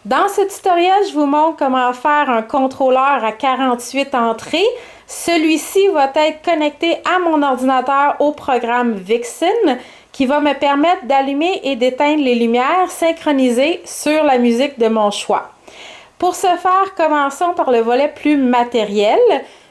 Dans ce tutoriel, je vous montre comment faire un contrôleur à 48 entrées. Celui-ci va être connecté à mon ordinateur au programme Vixen qui va me permettre d'allumer et d'éteindre les lumières synchronisées sur la musique de mon choix. Pour ce faire, commençons par le volet plus matériel.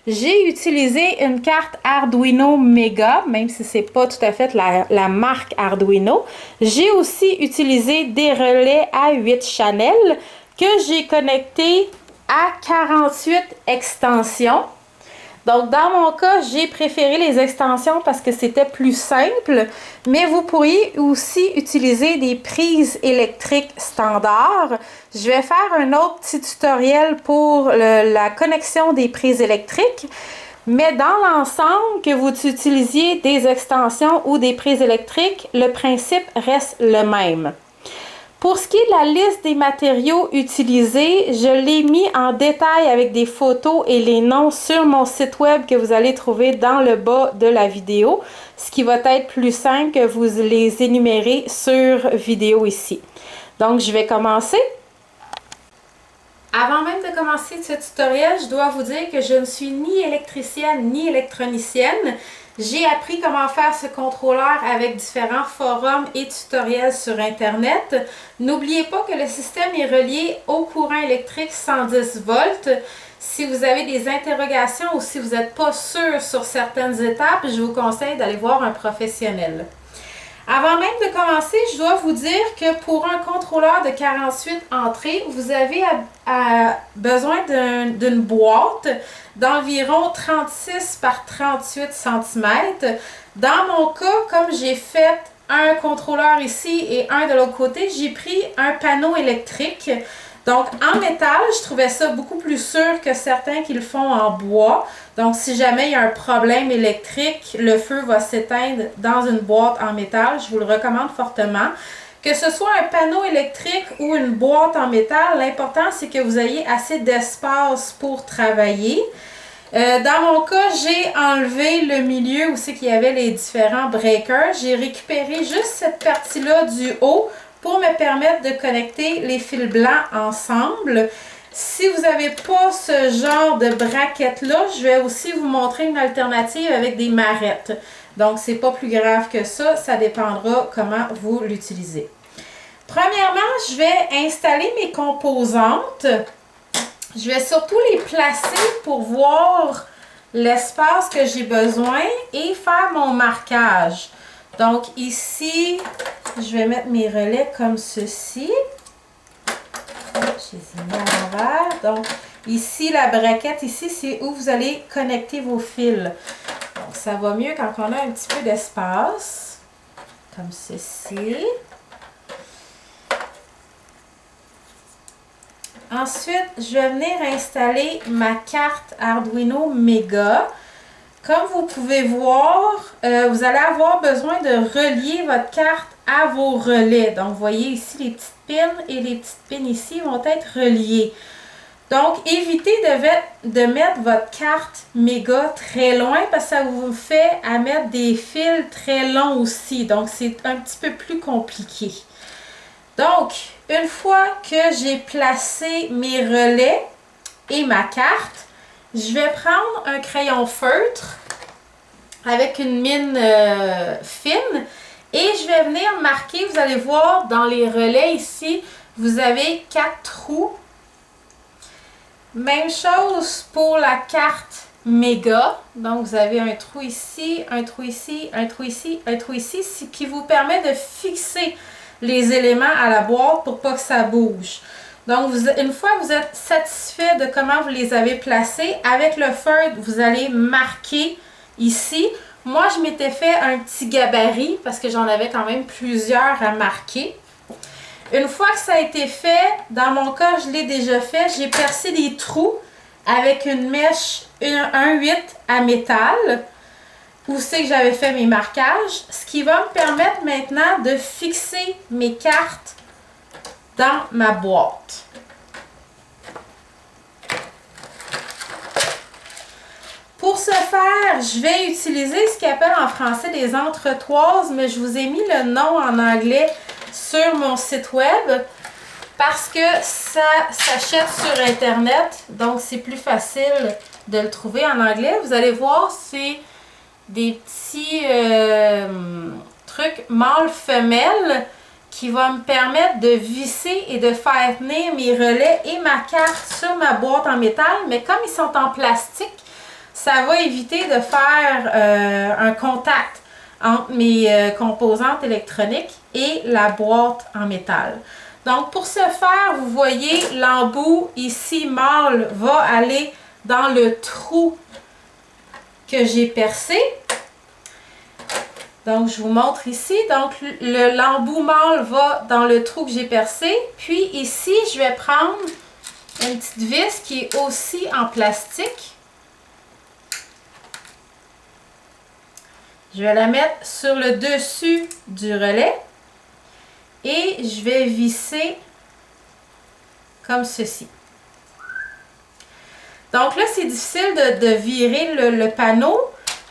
J'ai utilisé une carte Arduino Mega, même si ce n'est pas tout à fait la marque Arduino. J'ai aussi utilisé des relais à 8 channels que j'ai connectés à 48 extensions. Donc, dans mon cas, j'ai préféré les extensions parce que c'était plus simple, mais vous pourriez aussi utiliser des prises électriques standards. Je vais faire un autre petit tutoriel pour la connexion des prises électriques, mais dans l'ensemble, que vous utilisiez des extensions ou des prises électriques, le principe reste le même. Pour ce qui est de la liste des matériaux utilisés, je l'ai mis en détail avec des photos et les noms sur mon site web que vous allez trouver dans le bas de la vidéo, ce qui va être plus simple que vous les énumérez sur vidéo ici. Donc, je vais commencer. Avant même de commencer ce tutoriel, je dois vous dire que je ne suis ni électricienne ni électronicienne. J'ai appris comment faire ce contrôleur avec différents forums et tutoriels sur Internet. N'oubliez pas que le système est relié au courant électrique 110 volts. Si vous avez des interrogations ou si vous n'êtes pas sûr sur certaines étapes, je vous conseille d'aller voir un professionnel. Avant même de commencer, je dois vous dire que pour un contrôleur de 48 entrées, vous avez besoin d'une boîte d'environ 36 par 38 cm. Dans mon cas, comme j'ai fait un contrôleur ici et un de l'autre côté, j'ai pris un panneau électrique. Donc, en métal, je trouvais ça beaucoup plus sûr que certains qui le font en bois. Donc, si jamais il y a un problème électrique, le feu va s'éteindre dans une boîte en métal. Je vous le recommande fortement. Que ce soit un panneau électrique ou une boîte en métal, l'important, c'est que vous ayez assez d'espace pour travailler. Dans mon cas, j'ai enlevé le milieu où c'est qu'il y avait les différents breakers. J'ai récupéré juste cette partie-là du haut pour me permettre de connecter les fils blancs ensemble. Si vous n'avez pas ce genre de braquette-là, je vais aussi vous montrer une alternative avec des marrettes. Donc, c'est pas plus grave que ça dépendra comment vous l'utilisez. Premièrement, je vais installer mes composantes. Je vais surtout les placer pour voir l'espace que j'ai besoin et faire mon marquage. Donc ici, je vais mettre mes relais comme ceci. Je les ai mis à l'envers. Donc ici, la braquette, ici, c'est où vous allez connecter vos fils. Donc ça va mieux quand on a un petit peu d'espace. Comme ceci. Ensuite, je vais venir installer ma carte Arduino Mega. Comme vous pouvez voir, vous allez avoir besoin de relier votre carte à vos relais. Donc, vous voyez ici les petites pins et les petites pins ici vont être reliées. Donc, évitez de mettre votre carte Mega très loin parce que ça vous fait à mettre des fils très longs aussi. Donc, c'est un petit peu plus compliqué. Donc, une fois que j'ai placé mes relais et ma carte, je vais prendre un crayon feutre avec une mine fine et je vais venir marquer, vous allez voir dans les relais ici, vous avez 4 trous. Même chose pour la carte Mega. Donc, vous avez un trou ici, un trou ici, un trou ici, un trou ici, ce qui vous permet de fixer les éléments à la boîte pour pas que ça bouge. Donc, une fois que vous êtes satisfait de comment vous les avez placés, avec le feutre, vous allez marquer ici. Moi, je m'étais fait un petit gabarit parce que j'en avais quand même plusieurs à marquer. Une fois que ça a été fait, dans mon cas, je l'ai déjà fait, j'ai percé des trous avec une mèche 1,8 à métal. Où c'est que j'avais fait mes marquages, ce qui va me permettre maintenant de fixer mes cartes dans ma boîte. Pour ce faire, je vais utiliser ce qu'ils appellent en français des entretoises, mais je vous ai mis le nom en anglais sur mon site web parce que ça s'achète sur Internet, donc c'est plus facile de le trouver en anglais. Vous allez voir, c'est des petits trucs mâle-femelle qui vont me permettre de visser et de faire tenir mes relais et ma carte sur ma boîte en métal. Mais comme ils sont en plastique, ça va éviter de faire un contact entre mes composantes électroniques et la boîte en métal. Donc, pour ce faire, vous voyez, l'embout ici, mâle, va aller dans le trou que j'ai percé. Donc, je vous montre ici. Donc, l'embout mâle va dans le trou que j'ai percé. Puis ici, je vais prendre une petite vis qui est aussi en plastique. Je vais la mettre sur le dessus du relais. Et je vais visser comme ceci. Donc là, c'est difficile de virer le panneau,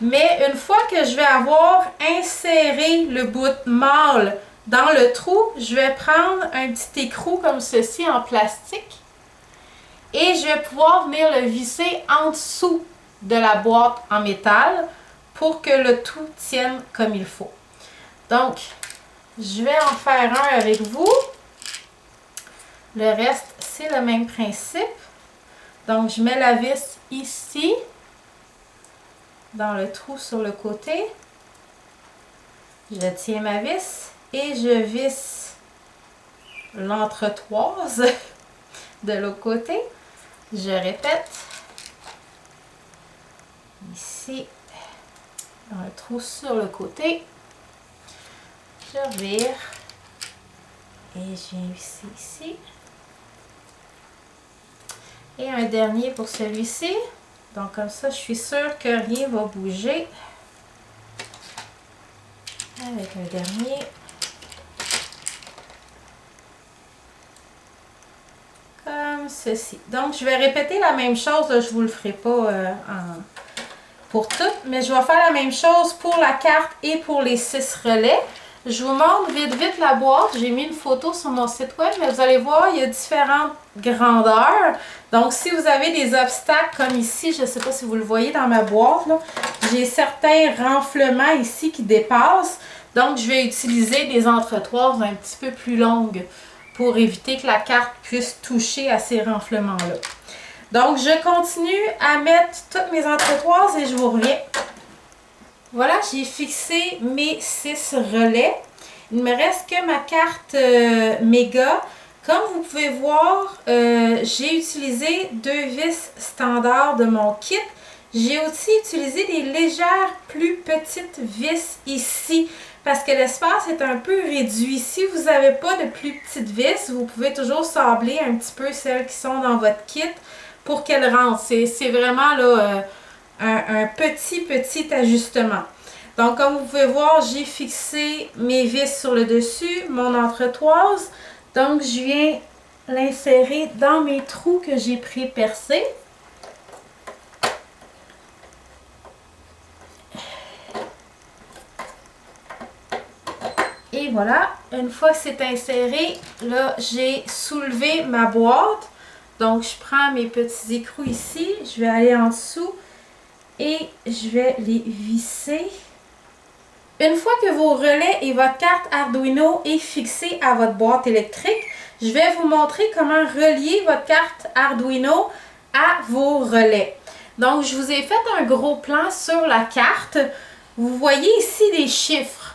mais une fois que je vais avoir inséré le bout mâle dans le trou, je vais prendre un petit écrou comme ceci en plastique et je vais pouvoir venir le visser en dessous de la boîte en métal pour que le tout tienne comme il faut. Donc, je vais en faire un avec vous. Le reste, c'est le même principe. Donc, je mets la vis ici, dans le trou sur le côté. Je tiens ma vis et je visse l'entretoise de l'autre côté. Je répète. Ici, dans le trou sur le côté. Je revire et je viens visser ici. Et un dernier pour celui-ci. Donc comme ça, je suis sûre que rien ne va bouger. Avec un dernier. Comme ceci. Donc je vais répéter la même chose. Là, je ne vous le ferai pas pour toutes. Mais je vais faire la même chose pour la carte et pour les 6 relais. Je vous montre vite la boîte. J'ai mis une photo sur mon site web, mais vous allez voir, il y a différentes grandeurs. Donc, si vous avez des obstacles comme ici, je ne sais pas si vous le voyez dans ma boîte, j'ai certains renflements ici qui dépassent. Donc, je vais utiliser des entretoises un petit peu plus longues pour éviter que la carte puisse toucher à ces renflements-là. Donc, je continue à mettre toutes mes entretoises et je vous reviens. Voilà, j'ai fixé mes 6 relais. Il ne me reste que ma carte méga. Comme vous pouvez voir, j'ai utilisé 2 vis standards de mon kit. J'ai aussi utilisé des légères plus petites vis ici parce que l'espace est un peu réduit. Si vous n'avez pas de plus petites vis, vous pouvez toujours sabler un petit peu celles qui sont dans votre kit pour qu'elles rentrent. C'est vraiment là... un petit ajustement. Donc, comme vous pouvez voir, j'ai fixé mes vis sur le dessus, mon entretoise. Donc, je viens l'insérer dans mes trous que j'ai pré-percés. Et voilà, une fois que c'est inséré, là, j'ai soulevé ma boîte. Donc, je prends mes petits écrous ici, je vais aller en dessous. Et je vais les visser. Une fois que vos relais et votre carte Arduino est fixée à votre boîte électrique, je vais vous montrer comment relier votre carte Arduino à vos relais. Donc, je vous ai fait un gros plan sur la carte. Vous voyez ici des chiffres.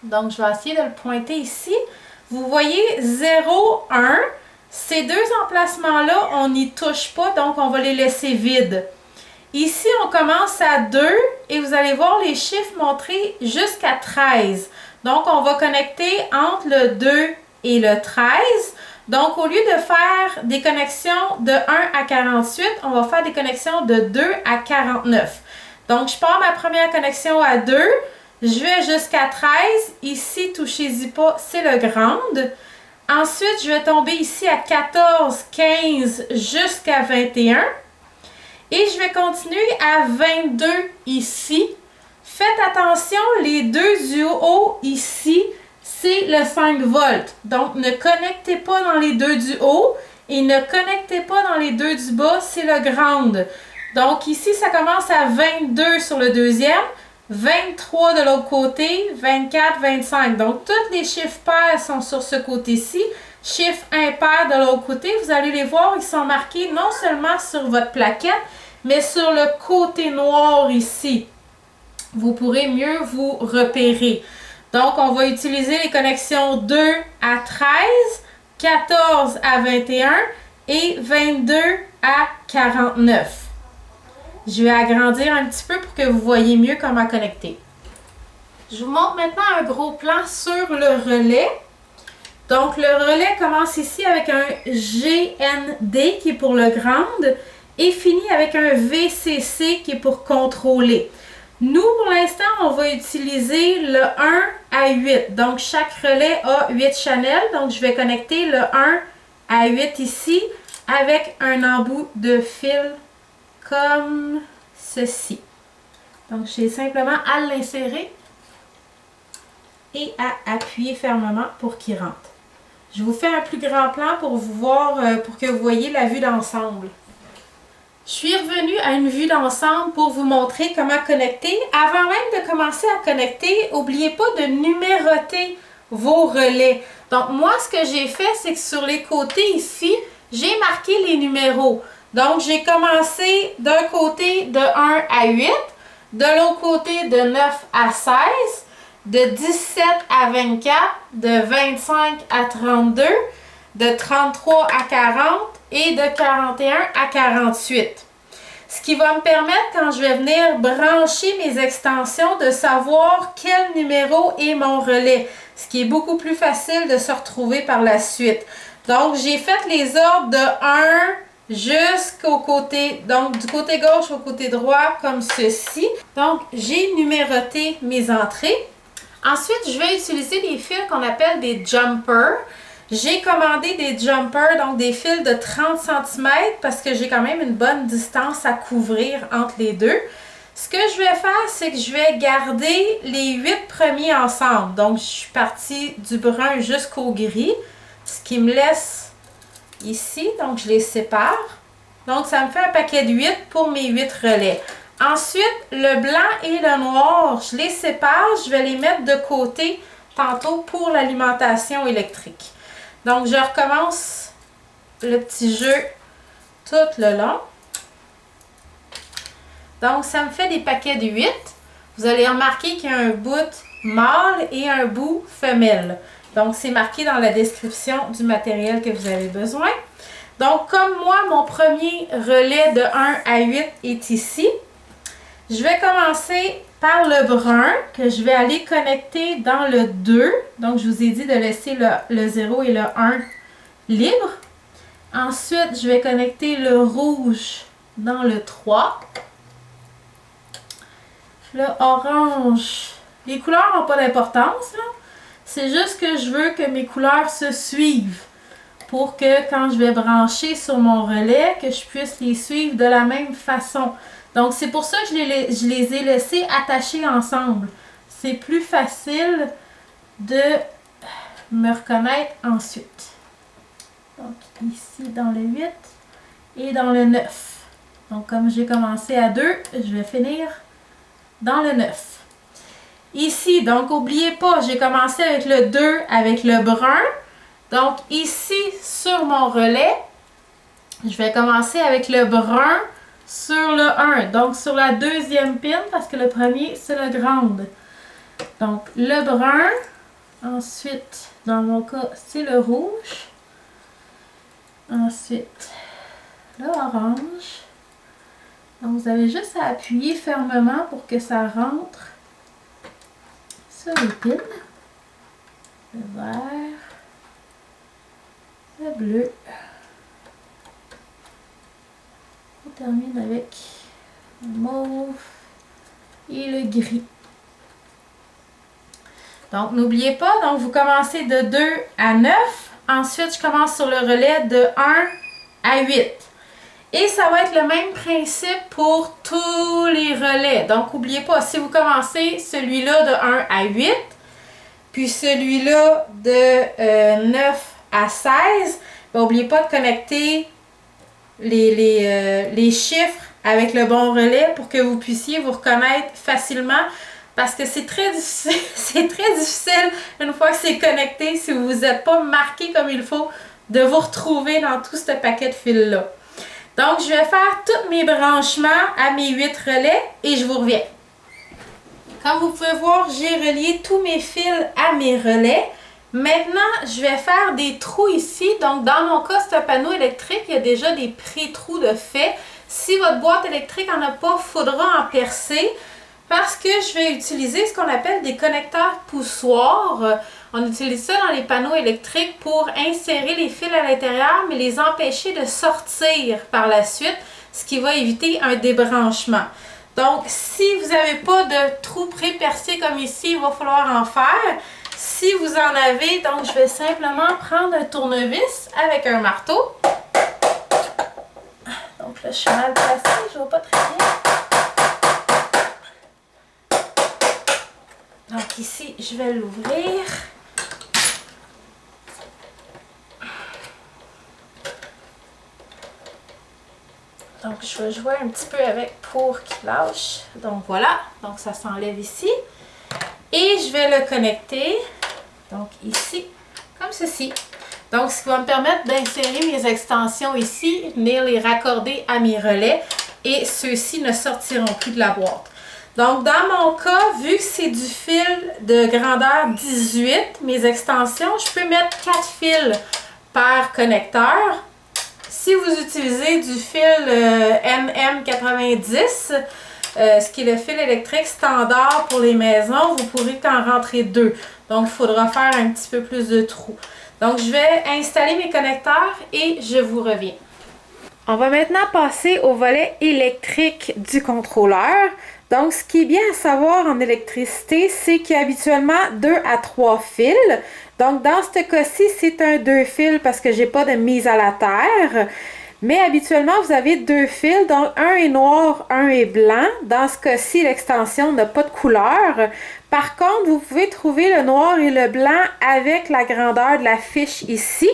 Donc, je vais essayer de le pointer ici. Vous voyez 0, 1. Ces 2 emplacements-là, on n'y touche pas, donc on va les laisser vides. Ici, on commence à 2 et vous allez voir les chiffres montrer jusqu'à 13. Donc, on va connecter entre le 2 et le 13. Donc, au lieu de faire des connexions de 1 à 48, on va faire des connexions de 2 à 49. Donc, je pars ma première connexion à 2. Je vais jusqu'à 13. Ici, touchez-y pas, c'est le grand. Ensuite, je vais tomber ici à 14, 15 jusqu'à 21. Et je vais continuer à 22 ici. Faites attention, les 2 du haut ici c'est le 5 volts. Donc, ne connectez pas dans les deux du haut et ne connectez pas dans les deux du bas, c'est le ground. Donc, ici, ça commence à 22 sur le deuxième, 23 de l'autre côté, 24, 25. Donc, tous les chiffres pairs sont sur ce côté-ci. Chiffres impairs de l'autre côté, vous allez les voir, ils sont marqués non seulement sur votre plaquette, mais sur le côté noir ici. Vous pourrez mieux vous repérer. Donc, on va utiliser les connexions 2 à 13, 14 à 21 et 22 à 49. Je vais agrandir un petit peu pour que vous voyez mieux comment connecter. Je vous montre maintenant un gros plan sur le relais. Donc, le relais commence ici avec un GND qui est pour le ground et finit avec un VCC qui est pour contrôler. Nous, pour l'instant, on va utiliser le 1 à 8. Donc, chaque relais a 8 channels. Donc, je vais connecter le 1 à 8 ici avec un embout de fil comme ceci. Donc, j'ai simplement à l'insérer et à appuyer fermement pour qu'il rentre. Je vous fais un plus grand plan pour vous voir, pour que vous voyez la vue d'ensemble. Je suis revenue à une vue d'ensemble pour vous montrer comment connecter. Avant même de commencer à connecter, n'oubliez pas de numéroter vos relais. Donc moi, ce que j'ai fait, c'est que sur les côtés ici, j'ai marqué les numéros. Donc j'ai commencé d'un côté de 1 à 8, de l'autre côté de 9 à 16, de 17 à 24, de 25 à 32, de 33 à 40 et de 41 à 48. Ce qui va me permettre, quand je vais venir brancher mes extensions, de savoir quel numéro est mon relais. Ce qui est beaucoup plus facile de se retrouver par la suite. Donc, j'ai fait les ordres de 1 jusqu'au côté, donc du côté gauche au côté droit, comme ceci. Donc, j'ai numéroté mes entrées. Ensuite, je vais utiliser des fils qu'on appelle des jumpers. J'ai commandé des jumpers, donc des fils de 30 cm parce que j'ai quand même une bonne distance à couvrir entre les deux. Ce que je vais faire, c'est que je vais garder les 8 premiers ensemble. Donc, je suis partie du brun jusqu'au gris, ce qui me laisse ici. Donc, je les sépare. Donc, ça me fait un paquet de 8 pour mes 8 relais. Ensuite, le blanc et le noir, je les sépare. Je vais les mettre de côté tantôt pour l'alimentation électrique. Donc, je recommence le petit jeu tout le long. Donc, ça me fait des paquets de 8. Vous allez remarquer qu'il y a un bout mâle et un bout femelle. Donc, c'est marqué dans la description du matériel que vous avez besoin. Donc, comme moi, mon premier relais de 1 à 8 est ici. Je vais commencer par le brun que je vais aller connecter dans le 2. Donc, je vous ai dit de laisser le 0 et le 1 libres. Ensuite, je vais connecter le rouge dans le 3. Le orange. Les couleurs n'ont pas d'importance, là. C'est juste que je veux que mes couleurs se suivent pour que quand je vais brancher sur mon relais, que je puisse les suivre de la même façon. Donc, c'est pour ça que je les ai laissés attachés ensemble. C'est plus facile de me reconnaître ensuite. Donc, ici dans le 8 et dans le 9. Donc, comme j'ai commencé à 2, je vais finir dans le 9. Ici, donc, n'oubliez pas, j'ai commencé avec le 2 avec le brun. Donc, ici, sur mon relais, je vais commencer avec le brun sur le 1, donc sur la deuxième pin, parce que le premier, c'est le ground. Donc, le brun, ensuite, dans mon cas, c'est le rouge. Ensuite, le orange. Donc, vous avez juste à appuyer fermement pour que ça rentre sur les pins. Le vert, le bleu. On termine avec le mauve et le gris. Donc, n'oubliez pas, donc vous commencez de 2 à 9. Ensuite, je commence sur le relais de 1 à 8. Et ça va être le même principe pour tous les relais. Donc, n'oubliez pas, si vous commencez celui-là de 1 à 8, puis celui-là de 9 à 16, n'oubliez pas de connecter les chiffres avec le bon relais pour que vous puissiez vous reconnaître facilement parce que c'est très difficile, c'est très difficile une fois que c'est connecté, si vous n'êtes pas marqué comme il faut, de vous retrouver dans tout ce paquet de fils-là. Donc, je vais faire tous mes branchements à mes 8 relais et je vous reviens. Comme vous pouvez voir, j'ai relié tous mes fils à mes relais. Maintenant, je vais faire des trous ici. Donc, dans mon cas, c'est un panneau électrique. Il y a déjà des pré-trous de fait. Si votre boîte électrique n'en a pas, il faudra en percer parce que je vais utiliser ce qu'on appelle des connecteurs poussoirs. On utilise ça dans les panneaux électriques pour insérer les fils à l'intérieur, mais les empêcher de sortir par la suite, ce qui va éviter un débranchement. Donc, si vous n'avez pas de trous pré-percés comme ici, il va falloir en faire. Si vous en avez, donc je vais simplement prendre un tournevis avec un marteau. Donc là, je suis mal placée, je ne vois pas très bien. Donc ici, je vais l'ouvrir. Donc je vais jouer un petit peu avec pour qu'il lâche. Donc voilà, donc ça s'enlève ici. Et je vais le connecter, donc ici, comme ceci. Donc, ce qui va me permettre d'insérer mes extensions ici, venir les raccorder à mes relais et ceux-ci ne sortiront plus de la boîte. Donc, dans mon cas, vu que c'est du fil de grandeur 18, mes extensions, je peux mettre 4 fils par connecteur. Si vous utilisez du fil MM90, ce qui est le fil électrique standard pour les maisons, vous pourrez en rentrer 2. Donc, il faudra faire un petit peu plus de trous. Donc, je vais installer mes connecteurs et je vous reviens. On va maintenant passer au volet électrique du contrôleur. Donc, ce qui est bien à savoir en électricité, c'est qu'il y a habituellement 2 à 3 fils. Donc, dans ce cas-ci, c'est un 2 fils parce que je n'ai pas de mise à la terre. Mais habituellement, vous avez 2 fils, donc un est noir, un est blanc. Dans ce cas-ci, l'extension n'a pas de couleur. Par contre, vous pouvez trouver le noir et le blanc avec la grandeur de la fiche ici.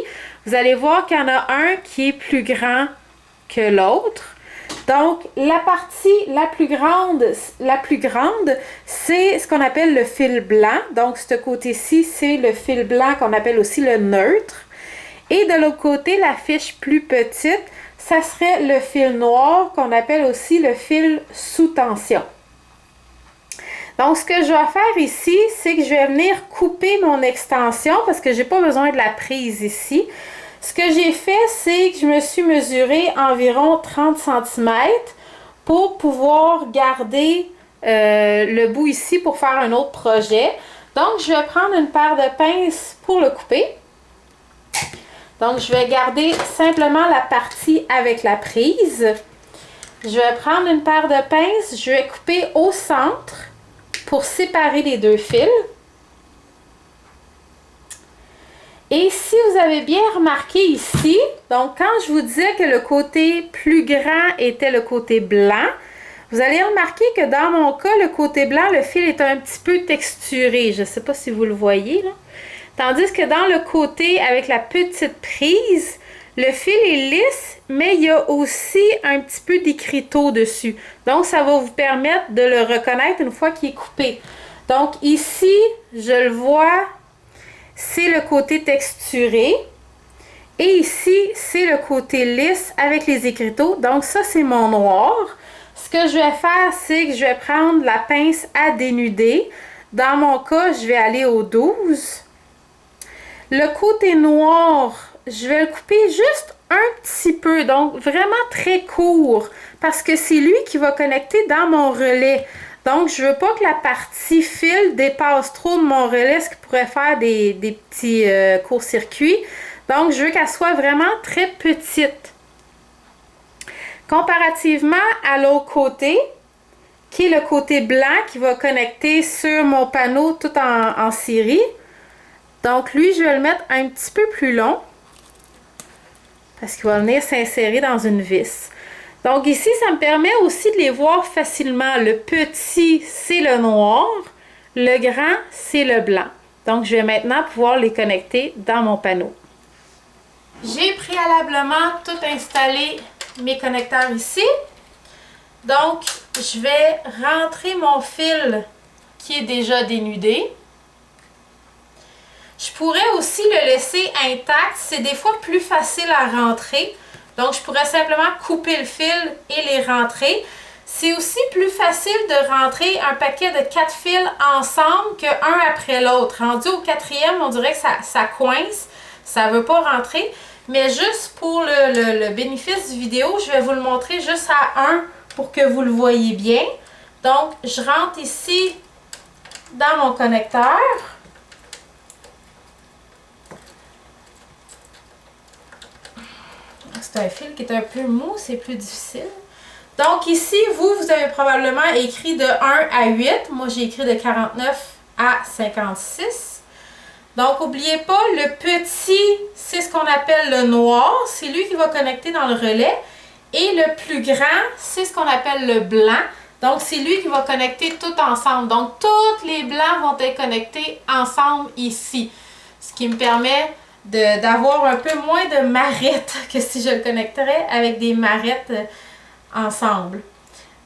Vous allez voir qu'il y en a un qui est plus grand que l'autre. Donc, la partie la plus grande, c'est ce qu'on appelle le fil blanc. Donc, ce côté-ci, c'est le fil blanc qu'on appelle aussi le neutre. Et de l'autre côté, la fiche plus petite, ça serait le fil noir qu'on appelle aussi le fil sous tension. Donc, ce que je vais faire ici, c'est que je vais venir couper mon extension parce que je n'ai pas besoin de la prise ici. Ce que j'ai fait, c'est que je me suis mesuré environ 30 cm pour pouvoir garder le bout ici pour faire un autre projet. Donc, je vais prendre une paire de pinces pour le couper. Donc, je vais garder simplement la partie avec la prise. Je vais prendre une paire de pinces, je vais couper au centre pour séparer les 2 fils. Et si vous avez bien remarqué ici, donc quand je vous disais que le côté plus grand était le côté blanc, vous allez remarquer que dans mon cas, le côté blanc, le fil est un petit peu texturé. Je ne sais pas si vous le voyez là. Tandis que dans le côté avec la petite prise, le fil est lisse, mais il y a aussi un petit peu d'écriteau dessus. Donc, ça va vous permettre de le reconnaître une fois qu'il est coupé. Donc, ici, je le vois, c'est le côté texturé. Et ici, c'est le côté lisse avec les écriteaux. Donc, ça, c'est mon noir. Ce que je vais faire, c'est que je vais prendre la pince à dénuder. Dans mon cas, je vais aller au 12. Le côté noir, je vais le couper juste un petit peu, donc vraiment très court, parce que c'est lui qui va connecter dans mon relais. Donc, je ne veux pas que la partie fil dépasse trop de mon relais, ce qui pourrait faire des petits court-circuits. Donc, je veux qu'elle soit vraiment très petite. Comparativement à l'autre côté, qui est le côté blanc qui va connecter sur mon panneau tout en série. Donc, lui, je vais le mettre un petit peu plus long parce qu'il va venir s'insérer dans une vis. Donc, ici, ça me permet aussi de les voir facilement. Le petit, c'est le noir. Le grand, c'est le blanc. Donc, je vais maintenant pouvoir les connecter dans mon panneau. J'ai préalablement tout installé mes connecteurs ici. Donc, je vais rentrer mon fil qui est déjà dénudé. Je pourrais aussi le laisser intact. C'est des fois plus facile à rentrer. Donc, je pourrais simplement couper le fil et les rentrer. C'est aussi plus facile de rentrer un paquet de 4 fils ensemble qu'un après l'autre. Rendu au 4e, on dirait que ça coince. Ça ne veut pas rentrer. Mais juste pour le bénéfice du vidéo, je vais vous le montrer juste à 1 pour que vous le voyez bien. Donc, je rentre ici dans mon connecteur. C'est un fil qui est un peu mou, c'est plus difficile. Donc ici, vous avez probablement écrit de 1 à 8. Moi, j'ai écrit de 49 à 56. Donc, n'oubliez pas, le petit, c'est ce qu'on appelle le noir. C'est lui qui va connecter dans le relais. Et le plus grand, c'est ce qu'on appelle le blanc. Donc, c'est lui qui va connecter tout ensemble. Donc, tous les blancs vont être connectés ensemble ici. Ce qui me permet d'avoir un peu moins de marrettes que si je le connecterais avec des marrettes ensemble.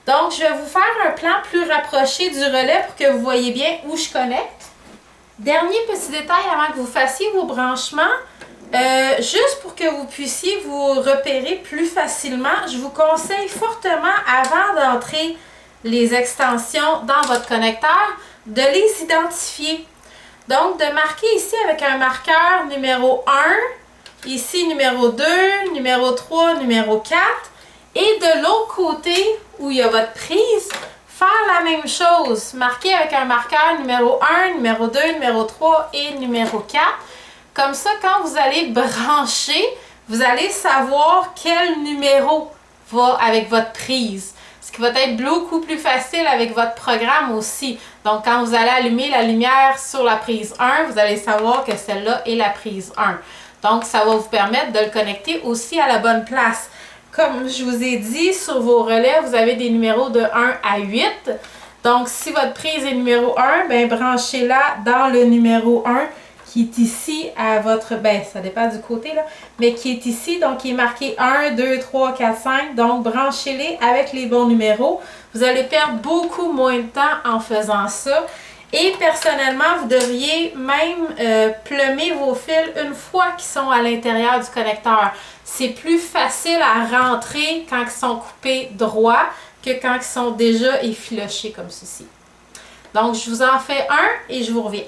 Donc, je vais vous faire un plan plus rapproché du relais pour que vous voyez bien où je connecte. Dernier petit détail avant que vous fassiez vos branchements, juste pour que vous puissiez vous repérer plus facilement, je vous conseille fortement, avant d'entrer les extensions dans votre connecteur, de les identifier. Donc, de marquer ici avec un marqueur numéro 1, ici numéro 2, numéro 3, numéro 4. Et de l'autre côté, où il y a votre prise, faire la même chose. Marquer avec un marqueur numéro 1, numéro 2, numéro 3 et numéro 4. Comme ça, quand vous allez brancher, vous allez savoir quel numéro va avec votre prise. Ce qui va être beaucoup plus facile avec votre programme aussi. Donc, quand vous allez allumer la lumière sur la prise 1, vous allez savoir que celle-là est la prise 1. Donc, ça va vous permettre de le connecter aussi à la bonne place. Comme je vous ai dit, sur vos relais, vous avez des numéros de 1 à 8. Donc, si votre prise est numéro 1, bien, branchez-la dans le numéro 1 qui est ici à votre... Ben, ça dépend du côté, là. Mais qui est ici, donc qui est marqué 1, 2, 3, 4, 5. Donc, branchez-les avec les bons numéros. Vous allez perdre beaucoup moins de temps en faisant ça. Et personnellement, vous devriez même plumer vos fils une fois qu'ils sont à l'intérieur du connecteur. C'est plus facile à rentrer quand ils sont coupés droit que quand ils sont déjà effilochés comme ceci. Donc, je vous en fais un et je vous reviens.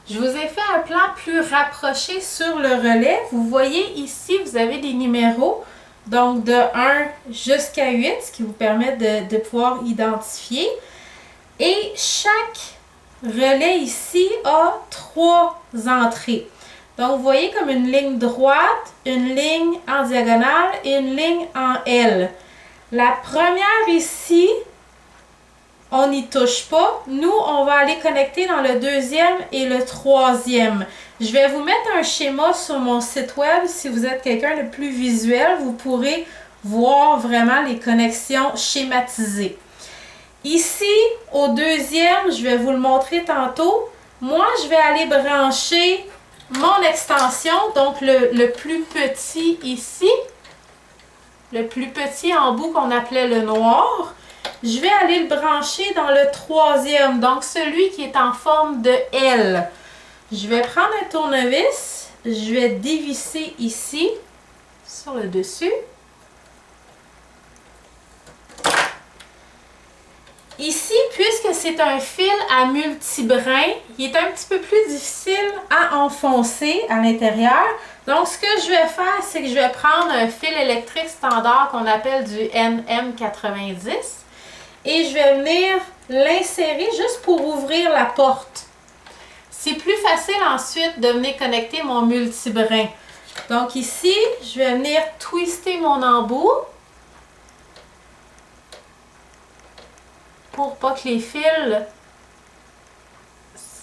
Je vous ai fait un plan plus rapproché sur le relais. Vous voyez ici, vous avez des numéros, donc de 1 jusqu'à 8, ce qui vous permet de pouvoir identifier. Et chaque relais ici a 3 entrées. Donc, vous voyez comme une ligne droite, une ligne en diagonale et une ligne en L. La première ici, on n'y touche pas. Nous, on va aller connecter dans le deuxième et le troisième. Je vais vous mettre un schéma sur mon site web. Si vous êtes quelqu'un de plus visuel, vous pourrez voir vraiment les connexions schématisées. Ici, au deuxième, je vais vous le montrer tantôt. Moi, je vais aller brancher mon extension, donc le plus petit ici, le plus petit en bout qu'on appelait le noir. Je vais aller le brancher dans le troisième, donc celui qui est en forme de L. Je vais prendre un tournevis, je vais dévisser ici, sur le dessus. Ici, puisque c'est un fil à multibrin, il est un petit peu plus difficile à enfoncer à l'intérieur. Donc, ce que je vais faire, c'est que je vais prendre un fil électrique standard qu'on appelle du NM90 et je vais venir l'insérer juste pour ouvrir la porte. C'est plus facile ensuite de venir connecter mon multibrin. Donc ici, je vais venir twister mon embout pour pas que les fils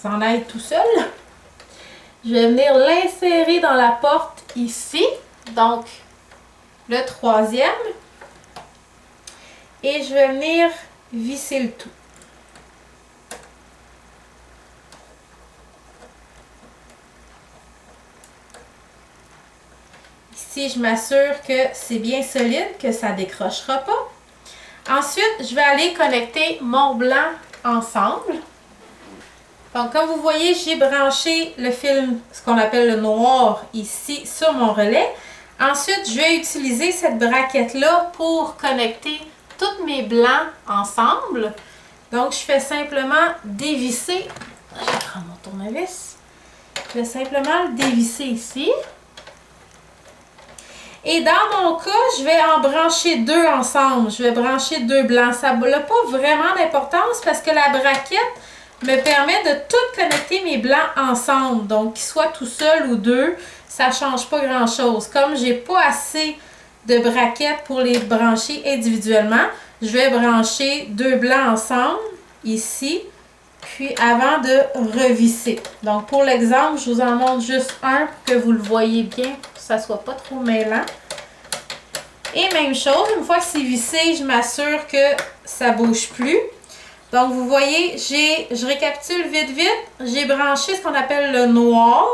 s'en aillent tout seuls. Je vais venir l'insérer dans la porte ici, donc le troisième. Et je vais venir visser le tout. Ici, je m'assure que c'est bien solide, que ça ne décrochera pas. Ensuite, je vais aller connecter mon blanc ensemble. Donc, comme vous voyez, j'ai branché le fil, ce qu'on appelle le noir, ici sur mon relais. Ensuite, je vais utiliser cette braquette-là pour connecter tous mes blancs ensemble. Donc, je fais simplement dévisser. Je vais prendre mon tournevis. Je vais simplement le dévisser ici. Et dans mon cas, je vais en brancher deux ensemble. Je vais brancher deux blancs. Ça n'a pas vraiment d'importance parce que la braquette me permet de tout connecter mes blancs ensemble. Donc, qu'ils soient tout seuls ou deux, ça ne change pas grand-chose. Comme je n'ai pas assez de braquettes pour les brancher individuellement, je vais brancher deux blancs ensemble, ici, puis avant de revisser. Donc, pour l'exemple, je vous en montre juste un pour que vous le voyez bien, pour que ça ne soit pas trop mêlant. Et même chose, une fois que c'est vissé, je m'assure que ça ne bouge plus. Donc, vous voyez, je récapitule vite, j'ai branché ce qu'on appelle le noir,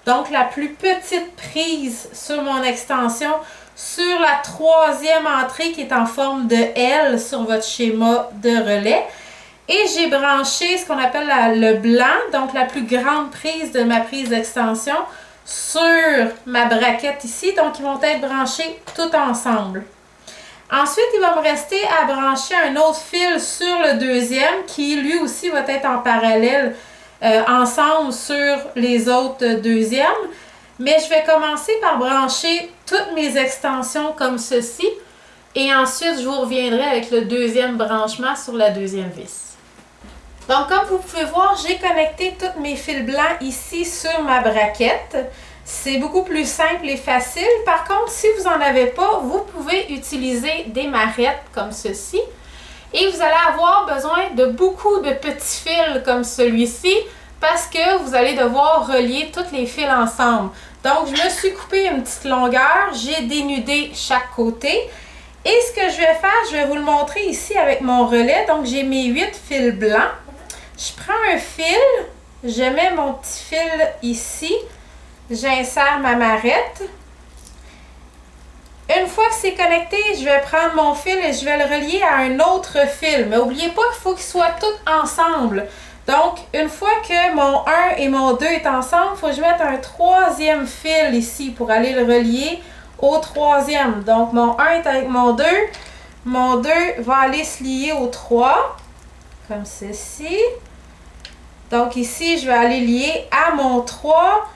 donc la plus petite prise sur mon extension, sur la troisième entrée qui est en forme de L sur votre schéma de relais. Et j'ai branché ce qu'on appelle le blanc, donc la plus grande prise de ma prise d'extension, sur ma braquette ici. Donc, ils vont être branchés tout ensemble. Ensuite, il va me rester à brancher un autre fil sur le deuxième qui lui aussi va être en parallèle ensemble sur les autres deuxièmes. Mais je vais commencer par brancher toutes mes extensions comme ceci. Et ensuite, je vous reviendrai avec le deuxième branchement sur la deuxième vis. Donc, comme vous pouvez voir, j'ai connecté tous mes fils blancs ici sur ma braquette. C'est beaucoup plus simple et facile. Par contre, si vous n'en avez pas, vous pouvez utiliser des marrettes comme ceci. Et vous allez avoir besoin de beaucoup de petits fils comme celui-ci parce que vous allez devoir relier tous les fils ensemble. Donc, je me suis coupé une petite longueur. J'ai dénudé chaque côté. Et ce que je vais faire, je vais vous le montrer ici avec mon relais. Donc, j'ai mes 8 fils blancs. Je prends un fil. Je mets mon petit fil ici. J'insère ma marrette. Une fois que c'est connecté, je vais prendre mon fil et je vais le relier à un autre fil. Mais n'oubliez pas qu'il faut qu'ils soient tous ensemble. Donc, une fois que mon 1 et mon 2 est ensemble, il faut que je mette un troisième fil ici pour aller le relier au troisième. Donc, mon 1 est avec mon 2. Mon 2 va aller se lier au 3, comme ceci. Donc, ici, je vais aller lier à mon 3.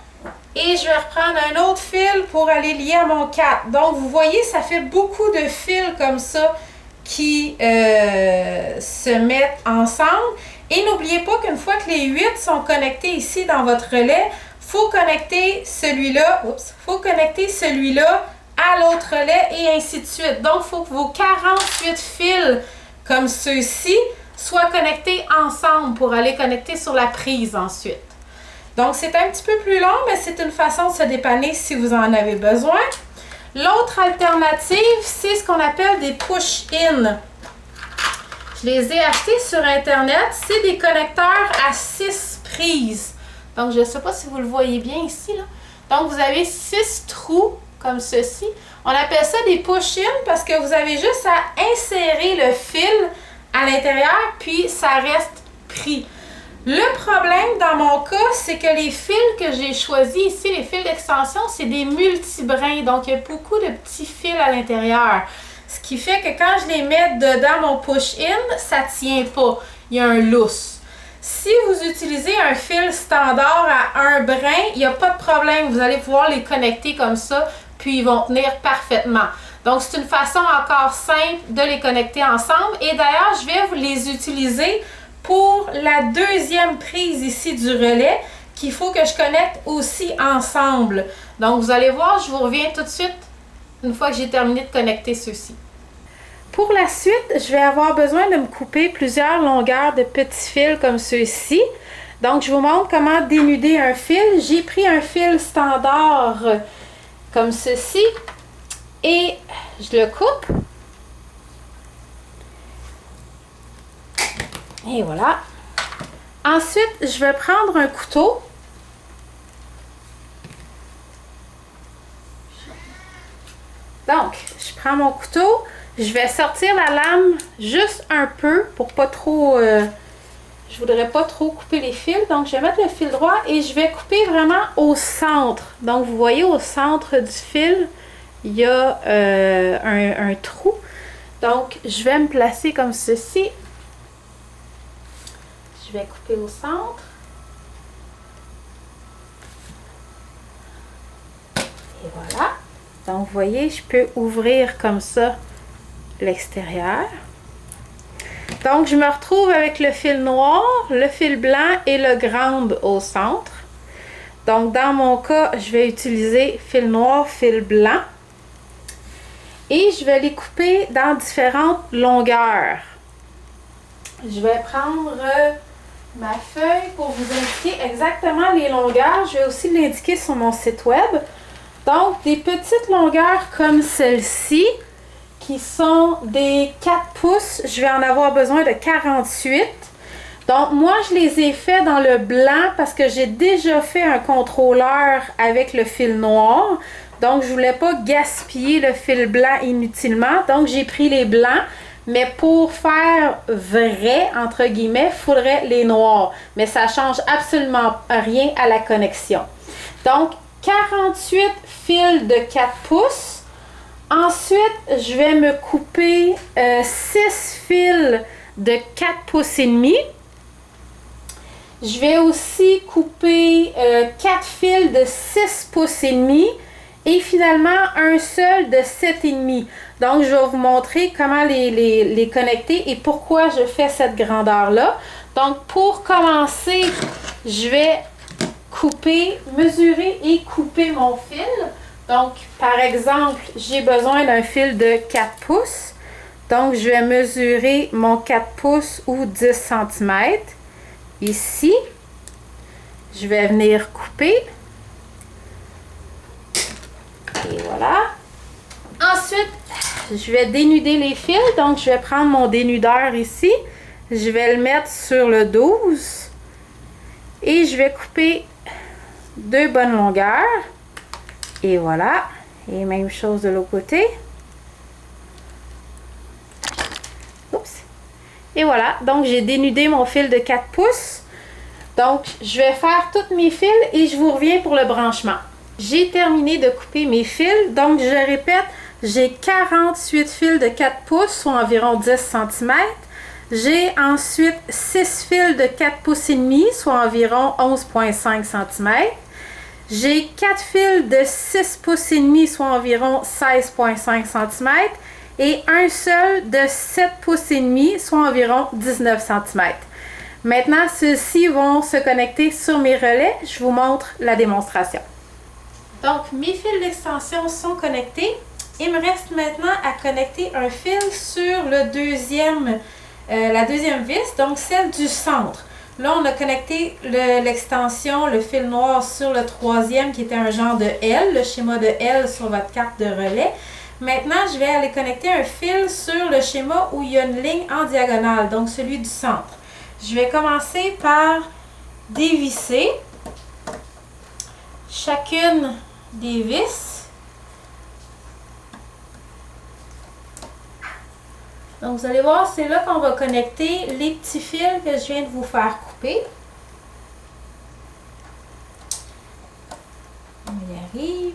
Et je vais reprendre un autre fil pour aller lier à mon 4. Donc, vous voyez, ça fait beaucoup de fils comme ça qui se mettent ensemble. Et n'oubliez pas qu'une fois que les 8 sont connectés ici dans votre relais, il faut connecter celui-là, à l'autre relais et ainsi de suite. Donc, il faut que vos 48 fils comme ceux-ci soient connectés ensemble pour aller connecter sur la prise ensuite. Donc, c'est un petit peu plus long, mais c'est une façon de se dépanner si vous en avez besoin. L'autre alternative, c'est ce qu'on appelle des push-in. Je les ai achetés sur Internet. C'est des connecteurs à 6 prises. Donc, je ne sais pas si vous le voyez bien ici, là. Donc, vous avez 6 trous comme ceci. On appelle ça des push-in parce que vous avez juste à insérer le fil à l'intérieur, puis ça reste pris. Le problème dans mon cas, c'est que les fils que j'ai choisis ici, les fils d'extension, c'est des multibrins. Donc, il y a beaucoup de petits fils à l'intérieur. Ce qui fait que quand je les mets dedans mon push-in, ça ne tient pas. Il y a un lousse. Si vous utilisez un fil standard à un brin, il n'y a pas de problème. Vous allez pouvoir les connecter comme ça, puis ils vont tenir parfaitement. Donc, c'est une façon encore simple de les connecter ensemble. Et d'ailleurs, je vais vous les utiliser pour la deuxième prise ici du relais qu'il faut que je connecte aussi ensemble. Donc, vous allez voir, je vous reviens tout de suite une fois que j'ai terminé de connecter ceux-ci. Pour la suite, je vais avoir besoin de me couper plusieurs longueurs de petits fils comme ceux-ci. Donc, je vous montre comment dénuder un fil. J'ai pris un fil standard comme ceci et je le coupe. Et voilà. Ensuite, je vais prendre un couteau. Donc, je prends mon couteau, je vais sortir la lame juste un peu pour pas trop... je voudrais pas trop couper les fils, donc je vais mettre le fil droit et je vais couper vraiment au centre. Donc, vous voyez, au centre du fil, il y a un trou. Donc, je vais me placer comme ceci. Je vais couper au centre. Et voilà. Donc, vous voyez, je peux ouvrir comme ça l'extérieur. Donc, je me retrouve avec le fil noir, le fil blanc et le grand au centre. Donc, dans mon cas, je vais utiliser fil noir, fil blanc. Et je vais les couper dans différentes longueurs. Je vais prendre ma feuille pour vous indiquer exactement les longueurs. Je vais aussi l'indiquer sur mon site web. Donc, des petites longueurs comme celle-ci, qui sont des 4 pouces. Je vais en avoir besoin de 48. Donc, moi, je les ai fait dans le blanc parce que j'ai déjà fait un contrôleur avec le fil noir. Donc, je ne voulais pas gaspiller le fil blanc inutilement. Donc, j'ai pris les blancs. Mais pour faire vrai, entre guillemets, il faudrait les noirs. Mais ça ne change absolument rien à la connexion. Donc, 48 fils de 4 pouces. Ensuite, je vais me couper 6 fils de 4 pouces et demi. Je vais aussi couper 4 fils de 6 pouces et demi. Et finalement, un seul de 7,5. Donc, je vais vous montrer comment les connecter et pourquoi je fais cette grandeur-là. Donc, pour commencer, je vais couper, mesurer et couper mon fil. Donc, par exemple, j'ai besoin d'un fil de 4 pouces. Donc, je vais mesurer mon 4 pouces ou 10 cm. Ici, je vais venir couper. Et voilà. Ensuite, je vais dénuder les fils. Donc, je vais prendre mon dénudeur ici. Je vais le mettre sur le 12. Et je vais couper 2 bonnes longueurs. Et voilà. Et même chose de l'autre côté. Oups. Et voilà. Donc, j'ai dénudé mon fil de 4 pouces. Donc, je vais faire tous mes fils et je vous reviens pour le branchement. J'ai terminé de couper mes fils. Donc, je répète, j'ai 48 fils de 4 pouces, soit environ 10 cm. J'ai ensuite 6 fils de 4 pouces et demi, soit environ 11,5 cm. J'ai 4 fils de 6 pouces et demi, soit environ 16,5 cm. Et un seul de 7 pouces et demi, soit environ 19 cm. Maintenant, ceux-ci vont se connecter sur mes relais. Je vous montre la démonstration. Donc, mes fils d'extension sont connectés. Il me reste maintenant à connecter un fil sur la deuxième vis, donc celle du centre. Là, on a connecté l'extension, le fil noir sur le troisième qui était un genre de L, le schéma de L sur votre carte de relais. Maintenant, je vais aller connecter un fil sur le schéma où il y a une ligne en diagonale, donc celui du centre. Je vais commencer par dévisser chacune des vis. Donc, vous allez voir, c'est là qu'on va connecter les petits fils que je viens de vous faire couper. On y arrive.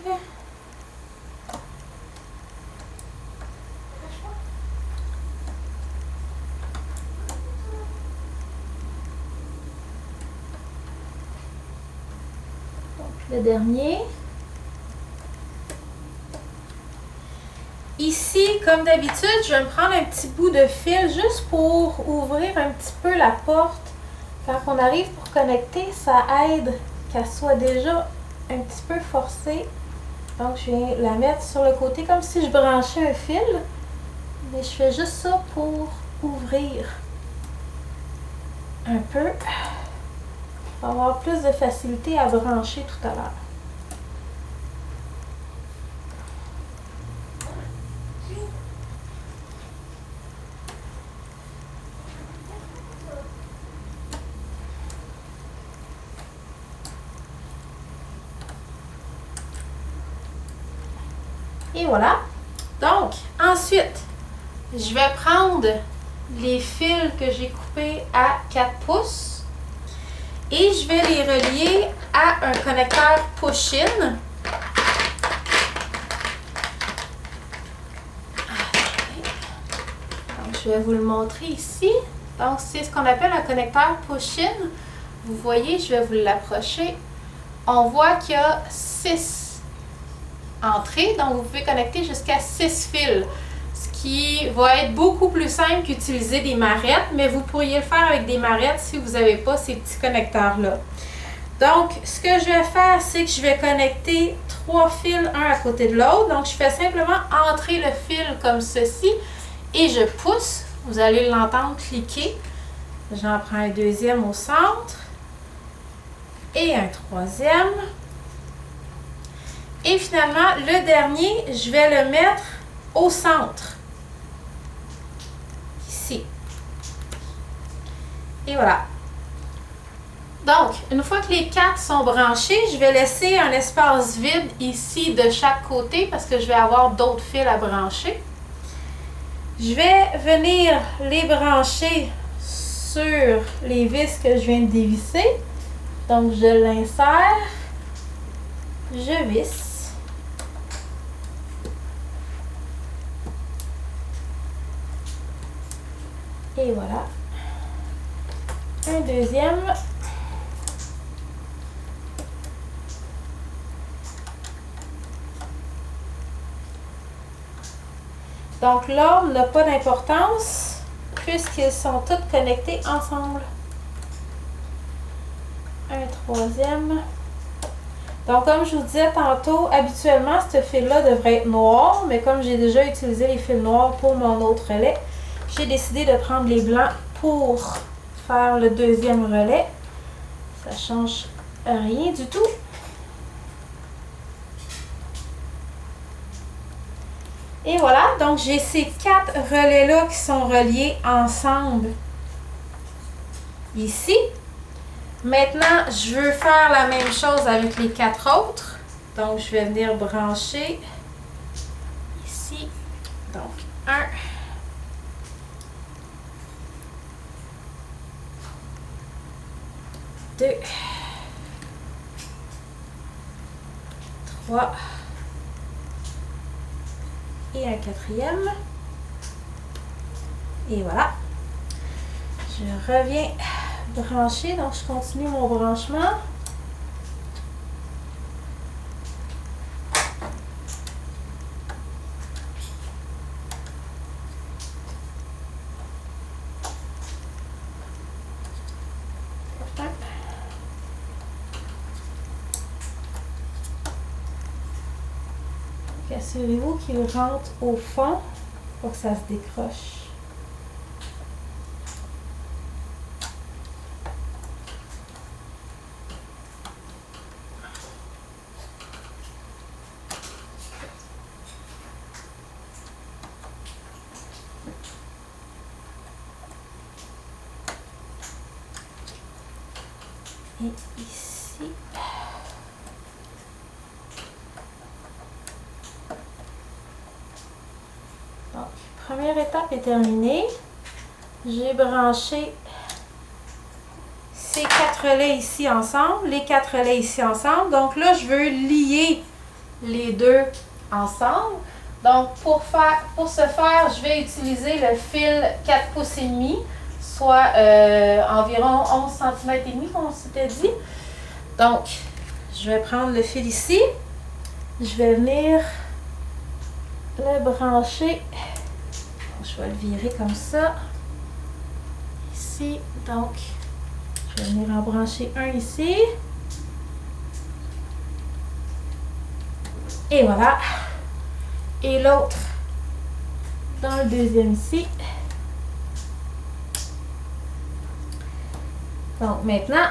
Donc, le dernier. Ici, comme d'habitude, je vais me prendre un petit bout de fil juste pour ouvrir un petit peu la porte. Quand on arrive pour connecter, ça aide qu'elle soit déjà un petit peu forcée. Donc, je viens la mettre sur le côté comme si je branchais un fil. Mais je fais juste ça pour ouvrir un peu. Pour avoir plus de facilité à brancher tout à l'heure. Et voilà. Donc, ensuite, je vais prendre les fils que j'ai coupés à 4 pouces et je vais les relier à un connecteur push-in. Donc, je vais vous le montrer ici. Donc, c'est ce qu'on appelle un connecteur push-in. Vous voyez, je vais vous l'approcher. On voit qu'il y a 6 entrées, donc vous pouvez connecter jusqu'à 6 fils. Ce qui va être beaucoup plus simple qu'utiliser des marettes, mais vous pourriez le faire avec des marettes si vous n'avez pas ces petits connecteurs-là. Donc, ce que je vais faire, c'est que je vais connecter 3 fils un à côté de l'autre. Donc, je fais simplement entrer le fil comme ceci et je pousse. Vous allez l'entendre cliquer. J'en prends un deuxième au centre et un troisième. Et finalement, le dernier, je vais le mettre au centre. Ici. Et voilà. Donc, une fois que les 4 sont branchés, je vais laisser un espace vide ici de chaque côté parce que je vais avoir d'autres fils à brancher. Je vais venir les brancher sur les vis que je viens de dévisser. Donc, je l'insère, je visse. Et voilà. Un deuxième. Donc, l'ordre n'a pas d'importance puisqu'ils sont tous connectés ensemble. Un troisième. Donc, comme je vous disais tantôt, habituellement, ce fil-là devrait être noir, mais comme j'ai déjà utilisé les fils noirs pour mon autre relais, j'ai décidé de prendre les blancs pour faire le deuxième relais. Ça change rien du tout. Et voilà, donc j'ai ces 4 relais-là qui sont reliés ensemble ici. Maintenant, je veux faire la même chose avec les 4 autres. Donc, je vais venir brancher ici. Donc, 1, 2, 3 et un quatrième. Et voilà. Je reviens brancher, donc je continue mon branchement. Assurez-vous qu'il rentre au fond pour que ça se décroche. Et ici. Donc, première étape est terminée. J'ai branché ces 4 relais ici ensemble, les 4 relais ici ensemble. Donc là, je veux lier les deux ensemble. Donc, pour ce faire, je vais utiliser le fil 4 pouces et demi, soit environ 11 cm et demi, comme on s'était dit. Donc, je vais prendre le fil ici. Je vais venir le brancher. Je vais le virer comme ça. Ici, donc, je vais venir en brancher un ici. Et voilà. Et l'autre dans le deuxième ici. Donc maintenant,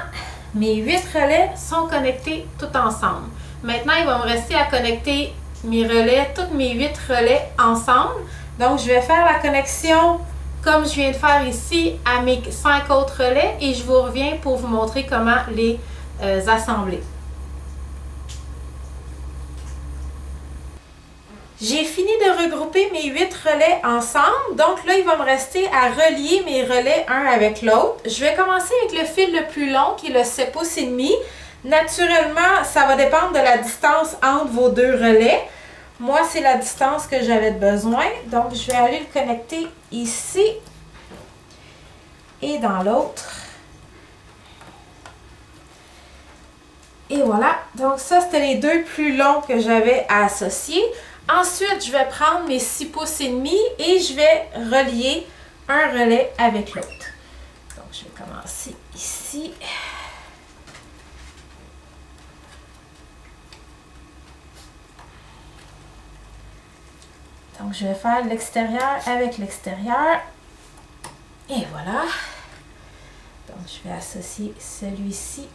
mes 8 relais sont connectés tout ensemble. Maintenant, il va me rester à connecter mes relais, tous mes 8 relais ensemble. Donc, je vais faire la connexion comme je viens de faire ici à mes 5 autres relais et je vous reviens pour vous montrer comment les assembler. J'ai fini de regrouper mes 8 relais ensemble. Donc là, il va me rester à relier mes relais un avec l'autre. Je vais commencer avec le fil le plus long qui est le 7 pouces et demi. Naturellement, ça va dépendre de la distance entre vos deux relais. Moi, c'est la distance que j'avais besoin. Donc, je vais aller le connecter ici et dans l'autre. Et voilà. Donc, ça, c'était les deux plus longs que j'avais à associer. Ensuite, je vais prendre mes 6 pouces et demi et je vais relier un relais avec l'autre. Donc, je vais commencer ici. Donc, je vais faire l'extérieur avec l'extérieur. Et voilà. Donc, je vais associer celui-ci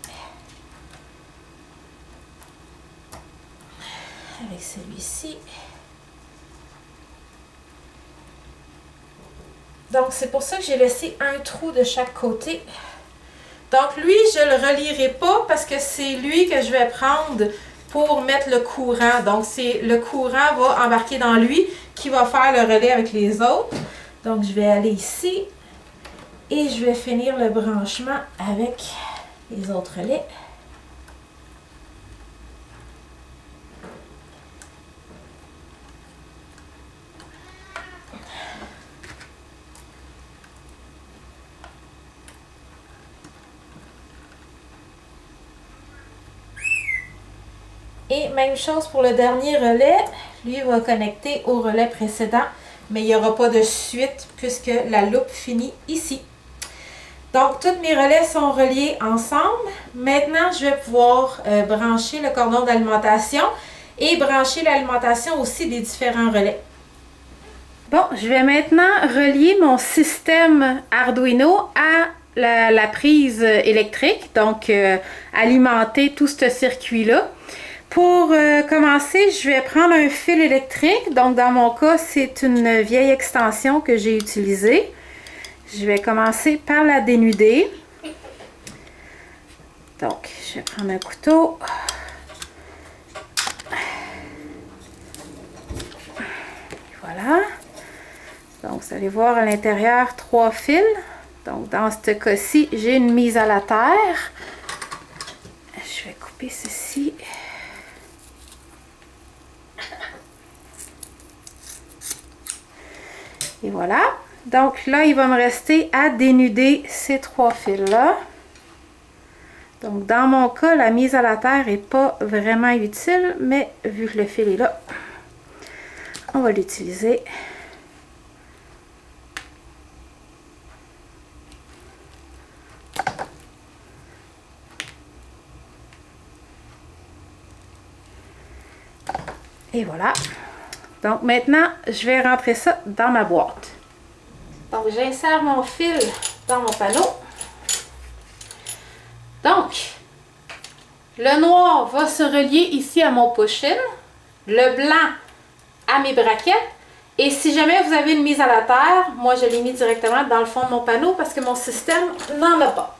avec celui-ci. Donc, c'est pour ça que j'ai laissé un trou de chaque côté. Donc, lui, je ne le relierai pas parce que c'est lui que je vais prendre pour mettre le courant. Donc, le courant va embarquer dans lui qui va faire le relais avec les autres. Donc, je vais aller ici et je vais finir le branchement avec les autres relais. Et même chose pour le dernier relais, lui va connecter au relais précédent, mais il n'y aura pas de suite puisque la loupe finit ici. Donc, tous mes relais sont reliés ensemble. Maintenant, je vais pouvoir brancher le cordon d'alimentation et brancher l'alimentation aussi des différents relais. Bon, je vais maintenant relier mon système Arduino à la prise électrique, donc alimenter tout ce circuit-là. Pour commencer, je vais prendre un fil électrique. Donc, dans mon cas, c'est une vieille extension que j'ai utilisée. Je vais commencer par la dénuder. Donc, je vais prendre un couteau. Voilà. Donc, vous allez voir à l'intérieur 3 fils. Donc, dans ce cas-ci, j'ai une mise à la terre. Je vais couper ceci. Et voilà. Donc là, il va me rester à dénuder ces 3 fils-là. Donc dans mon cas, la mise à la terre n'est pas vraiment utile, mais vu que le fil est là, on va l'utiliser. Et voilà. Donc maintenant, je vais rentrer ça dans ma boîte. Donc j'insère mon fil dans mon panneau. Donc, le noir va se relier ici à mon push-in, le blanc à mes braquettes. Et si jamais vous avez une mise à la terre, moi je l'ai mis directement dans le fond de mon panneau parce que mon système n'en a pas.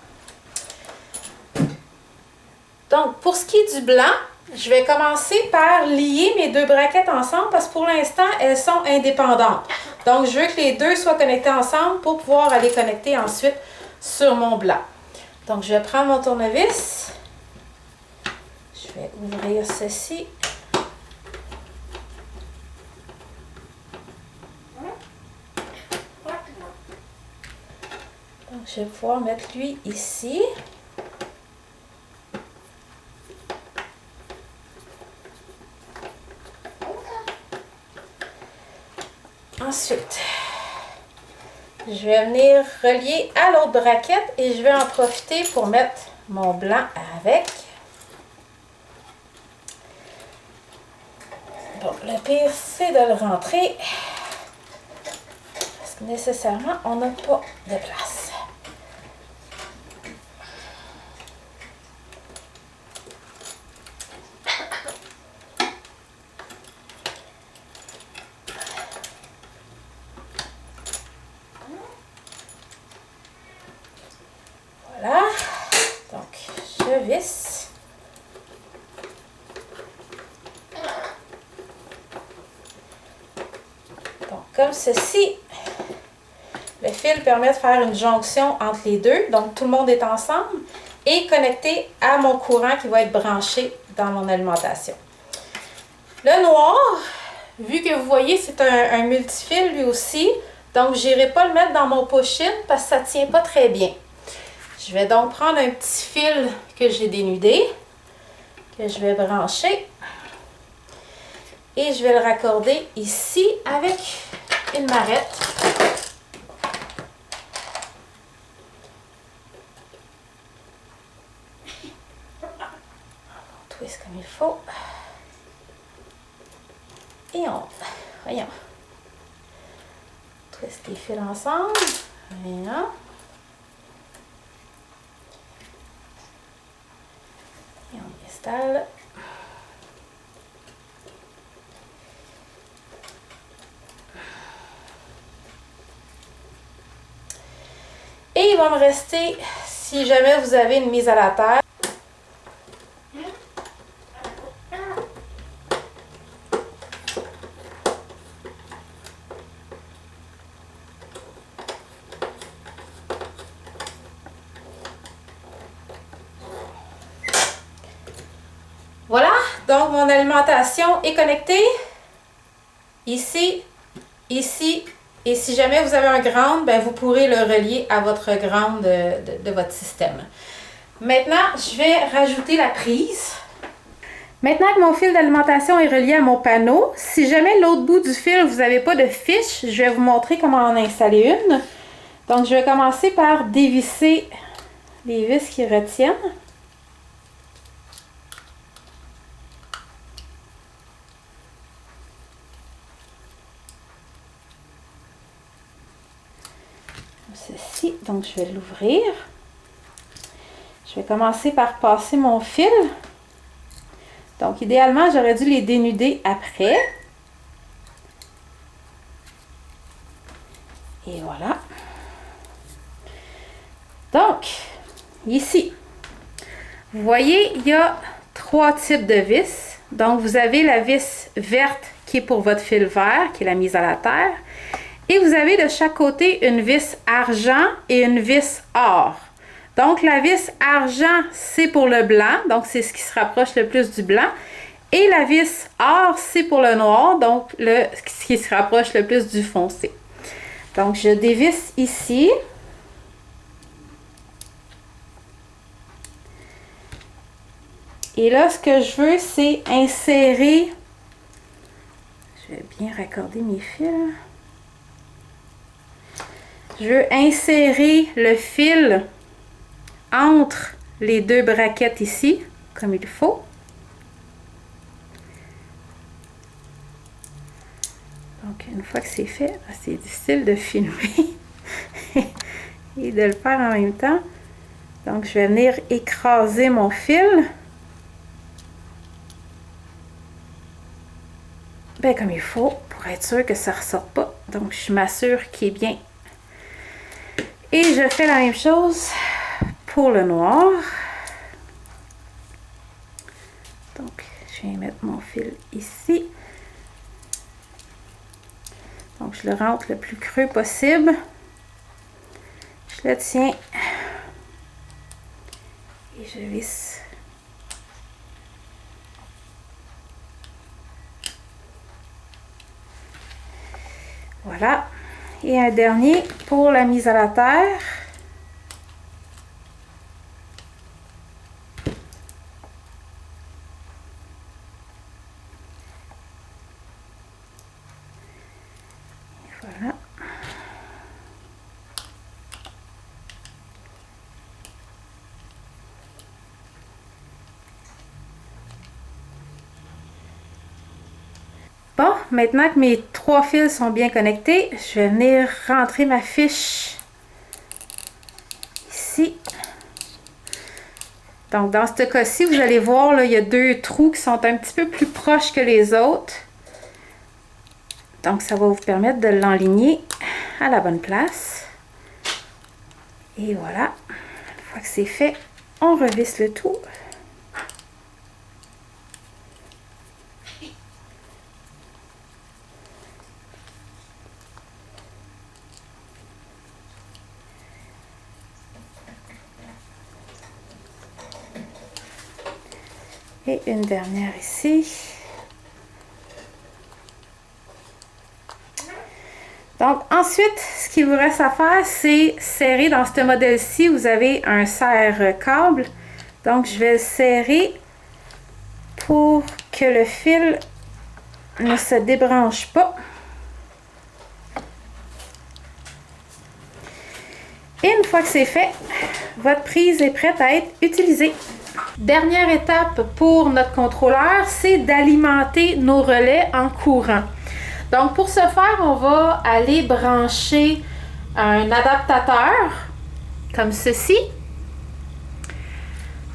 Donc, pour ce qui est du blanc, je vais commencer par lier mes 2 braquettes ensemble parce que pour l'instant, elles sont indépendantes. Donc, je veux que les deux soient connectés ensemble pour pouvoir aller connecter ensuite sur mon blanc. Donc, je vais prendre mon tournevis. Je vais ouvrir ceci. Donc, je vais pouvoir mettre lui ici. Ensuite, je vais venir relier à l'autre braquette et je vais en profiter pour mettre mon blanc avec. Bon, le pire, c'est de le rentrer parce que nécessairement, on n'a pas de place. Voilà, donc je visse. comme ceci. Le fil permet de faire une jonction entre les deux, donc tout le monde est ensemble et connecté à mon courant qui va être branché dans mon alimentation. Le noir, vu que vous voyez, c'est un multifil lui aussi, donc je n'irai pas le mettre dans mon push-in parce que ça ne tient pas très bien. Je vais donc prendre un petit fil que j'ai dénudé, que je vais brancher et je vais le raccorder ici avec une marrette. On twist comme il faut. Et voyons, twist les fils ensemble. Voilà. Et on installe. Et il va me rester, si jamais vous avez une mise à la terre, voilà, donc mon alimentation est connectée ici, ici, et si jamais vous avez un ground, ben vous pourrez le relier à votre ground de votre système. Maintenant, je vais rajouter la prise. Maintenant que mon fil d'alimentation est relié à mon panneau, si jamais l'autre bout du fil, vous n'avez pas de fiche, je vais vous montrer comment en installer une. Donc, je vais commencer par dévisser les vis qui retiennent. Ceci, donc je vais l'ouvrir. Je vais commencer par passer mon fil. Donc, idéalement, j'aurais dû les dénuder après. Et voilà. Donc, ici, vous voyez, il y a 3 types de vis. Donc, vous avez la vis verte qui est pour votre fil vert, qui est la mise à la terre. Et vous avez de chaque côté une vis argent et une vis or. Donc, la vis argent, c'est pour le blanc. Donc, c'est ce qui se rapproche le plus du blanc. Et la vis or, c'est pour le noir. Donc, ce qui se rapproche le plus du foncé. Donc, je dévisse ici. Et là, ce que je veux, c'est insérer... Je vais bien raccorder mes fils. Je veux insérer le fil entre les 2 braquettes ici, comme il faut. Donc, une fois que c'est fait, c'est difficile de filmer et de le faire en même temps. Donc, je vais venir écraser mon fil. Bien, comme il faut, pour être sûr que ça ne ressorte pas. Donc, je m'assure qu'il est bien. Et je fais la même chose pour le noir. Donc, je viens mettre mon fil ici. Donc, je le rentre le plus creux possible. Je le tiens. Et je visse. Voilà. Et un dernier pour la mise à la terre. Et voilà. Bon, maintenant que mes 3 fils sont bien connectés, je vais venir rentrer ma fiche ici. Donc, dans ce cas-ci, vous allez voir, là, il y a 2 trous qui sont un petit peu plus proches que les autres. Donc, ça va vous permettre de l'enligner à la bonne place. Et voilà. Une fois que c'est fait, on revisse le tout. Et une dernière ici. Donc ensuite, ce qu'il vous reste à faire, c'est serrer. Dans ce modèle-ci, vous avez un serre-câble. Donc je vais le serrer pour que le fil ne se débranche pas. Et une fois que c'est fait, votre prise est prête à être utilisée. Dernière étape pour notre contrôleur, c'est d'alimenter nos relais en courant. Donc pour ce faire, on va aller brancher un adaptateur comme ceci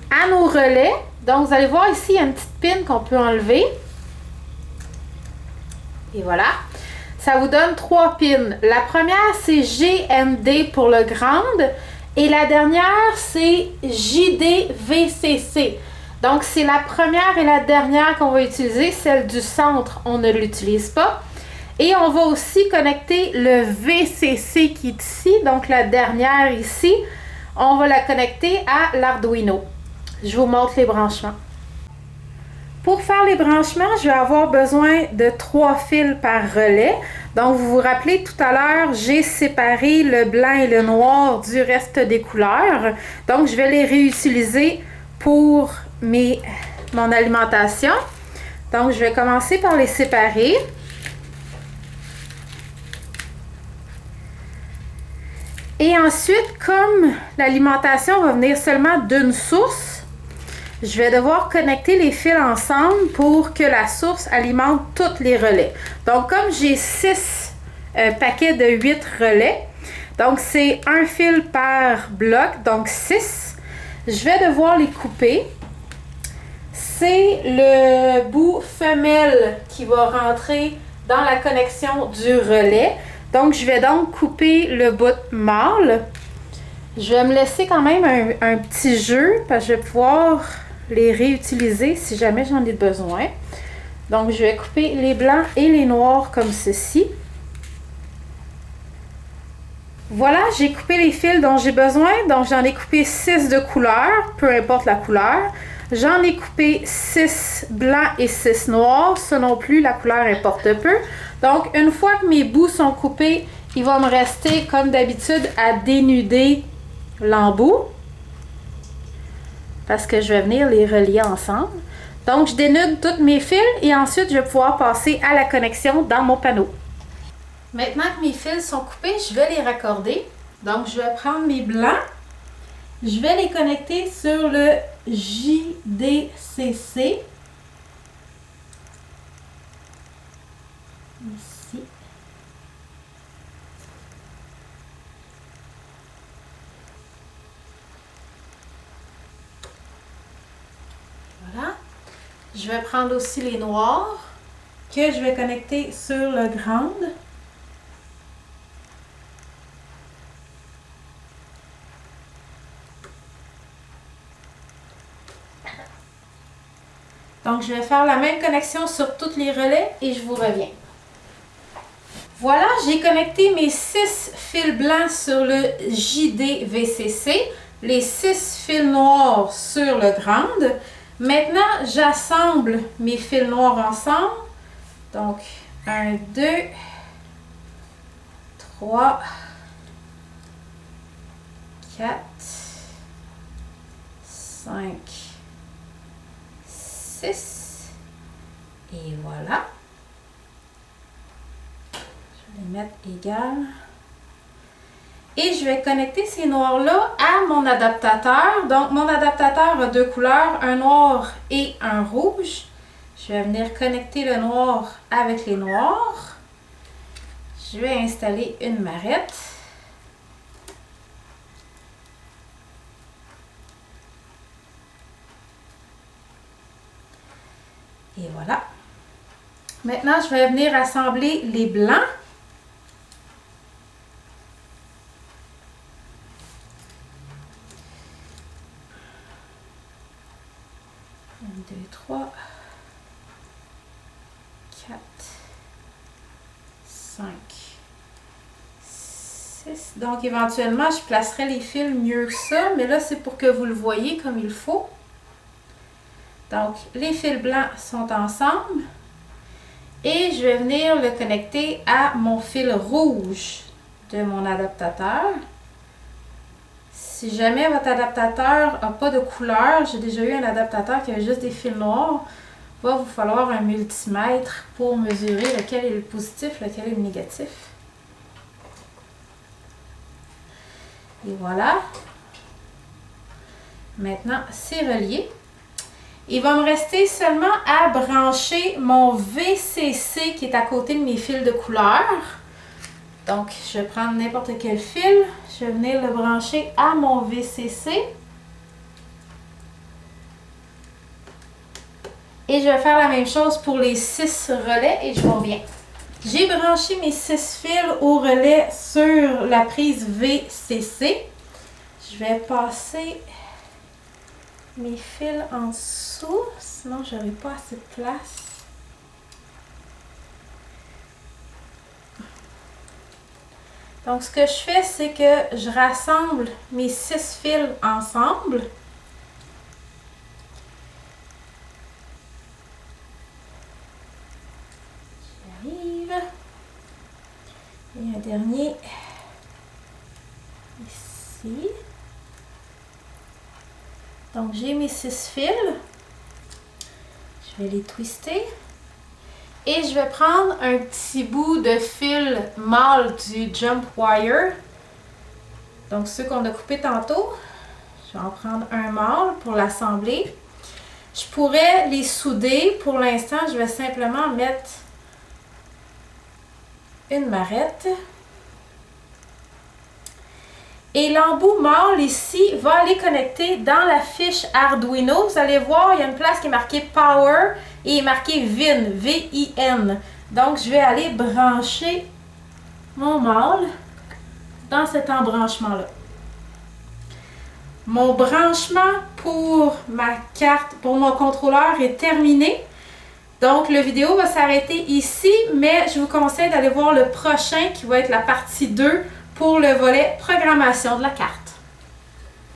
à nos relais. Donc vous allez voir ici, il y a une petite pin qu'on peut enlever. Et voilà. Ça vous donne 3 pins. La première, c'est GND pour le grande. Et la dernière, c'est JDVCC. Donc, c'est la première et la dernière qu'on va utiliser. Celle du centre, on ne l'utilise pas. Et on va aussi connecter le VCC qui est ici. Donc, la dernière ici, on va la connecter à l'Arduino. Je vous montre les branchements. Pour faire les branchements, je vais avoir besoin de 3 fils par relais. Donc, vous vous rappelez, tout à l'heure, j'ai séparé le blanc et le noir du reste des couleurs. Donc, je vais les réutiliser pour mon alimentation. Donc, je vais commencer par les séparer. Et ensuite, comme l'alimentation va venir seulement d'une source, je vais devoir connecter les fils ensemble pour que la source alimente tous les relais. Donc, comme j'ai 6 paquets de 8 relais, donc c'est un fil par bloc, donc 6, je vais devoir les couper. C'est le bout femelle qui va rentrer dans la connexion du relais. Donc, je vais donc couper le bout mâle. Je vais me laisser quand même un petit jeu parce que je vais pouvoir les réutiliser si jamais j'en ai besoin. Donc, je vais couper les blancs et les noirs comme ceci. Voilà, j'ai coupé les fils dont j'ai besoin. Donc, j'en ai coupé 6 de couleur, peu importe la couleur. J'en ai coupé 6 blancs et 6 noirs. Ça non plus, la couleur importe peu. Donc, une fois que mes bouts sont coupés, il va me rester, comme d'habitude, à dénuder l'embout. Parce que je vais venir les relier ensemble. Donc, je dénude tous mes fils et ensuite, je vais pouvoir passer à la connexion dans mon panneau. Maintenant que mes fils sont coupés, je vais les raccorder. Donc, je vais prendre mes blancs. Je vais les connecter sur le JDCC. Ici. Voilà. Je vais prendre aussi les noirs que je vais connecter sur le grand. Donc, je vais faire la même connexion sur tous les relais et je vous reviens. Voilà, j'ai connecté mes 6 fils blancs sur le JDVCC, les 6 fils noirs sur le grand. Maintenant, j'assemble mes fils noirs ensemble. Donc, 1, 2, 3, 4, 5, 6. Et voilà. Je vais les mettre égales. Et je vais connecter ces noirs-là à mon adaptateur. Donc, mon adaptateur a 2 couleurs, un noir et un rouge. Je vais venir connecter le noir avec les noirs. Je vais installer une marrette. Et voilà. Maintenant, je vais venir assembler les blancs. 1, 2, 3, 4, 5, 6. Donc, éventuellement, je placerai les fils mieux que ça, mais là, c'est pour que vous le voyez comme il faut. Donc, les fils blancs sont ensemble. Et je vais venir le connecter à mon fil rouge de mon adaptateur. Si jamais votre adaptateur n'a pas de couleur, j'ai déjà eu un adaptateur qui avait juste des fils noirs, il va vous falloir un multimètre pour mesurer lequel est le positif, lequel est le négatif. Et voilà. Maintenant, c'est relié. Il va me rester seulement à brancher mon VCC qui est à côté de mes fils de couleur. Donc, je vais prendre n'importe quel fil. Je vais venir le brancher à mon VCC. Et je vais faire la même chose pour les 6 relais et je reviens. J'ai branché mes 6 fils au relais sur la prise VCC. Je vais passer mes fils en dessous, sinon je n'aurai pas assez de place. Donc ce que je fais, c'est que je rassemble mes 6 fils ensemble. J'arrive. Et un dernier ici. Donc, j'ai mes 6 fils. Je vais les twister. Et je vais prendre un petit bout de fil mâle du Jump Wire. Donc, ceux qu'on a coupés tantôt. Je vais en prendre un mâle pour l'assembler. Je pourrais les souder. Pour l'instant, je vais simplement mettre une marrette. Et l'embout mâle ici va aller connecter dans la fiche Arduino. Vous allez voir, il y a une place qui est marquée Power et il est marqué VIN, V-I-N. Donc, je vais aller brancher mon mâle dans cet embranchement-là. Mon branchement pour ma carte, pour mon contrôleur est terminé. Donc, la vidéo va s'arrêter ici, mais je vous conseille d'aller voir le prochain qui va être la partie 2 pour le volet programmation de la carte.